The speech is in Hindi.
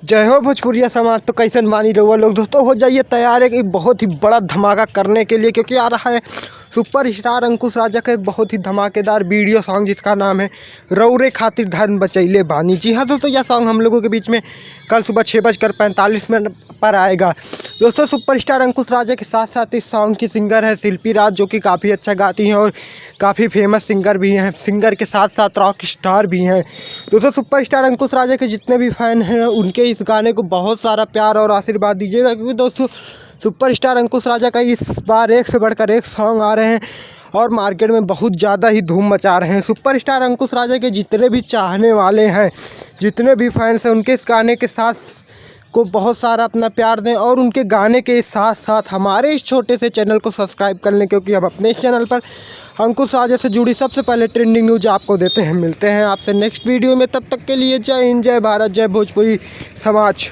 जय हो भोजपुरिया समाज। तो कैसन बानी रहुआ लोग। दोस्तों हो जाइए तैयार है एक बहुत ही बड़ा धमाका करने के लिए, क्योंकि आ रहा है सुपर स्टार अंकुश राजा का एक बहुत ही धमाकेदार वीडियो सॉन्ग जिसका नाम है रौरे खातिर धन बचैले बानी। जी हाँ दोस्तों, यह सॉन्ग हम लोगों के बीच में कल सुबह 6:45 पर आएगा। दोस्तों सुपर स्टार अंकुश राजा के साथ साथ इस सॉन्ग की सिंगर है शिल्पी राज, जो कि काफ़ी अच्छा गाती हैं और काफ़ी फेमस सिंगर भी हैं। सिंगर के साथ साथ रॉक स्टार भी हैं। दोस्तों सुपर स्टार अंकुश राजा के जितने भी फ़ैन हैं उनके इस गाने को बहुत सारा प्यार और आशीर्वाद दीजिएगा, क्योंकि दोस्तों सुपर स्टार अंकुश राजा का इस बार एक से बढ़कर एक सॉन्ग आ रहे हैं और मार्केट में बहुत ज़्यादा ही धूम मचा रहे हैं। सुपर स्टार अंकुश राजा के जितने भी चाहने वाले हैं, जितने भी फैंस हैं, उनके इस गाने के साथ को बहुत सारा अपना प्यार दें और उनके गाने के साथ साथ हमारे इस छोटे से चैनल को सब्सक्राइब कर लें, क्योंकि हम अपने इस चैनल पर अंकुश राजा से जुड़ी सबसे पहले ट्रेंडिंग न्यूज आपको देते हैं। मिलते हैं आपसे नेक्स्ट वीडियो में, तब तक के लिए जय हिंद, जय भारत, जय भोजपुरी समाज।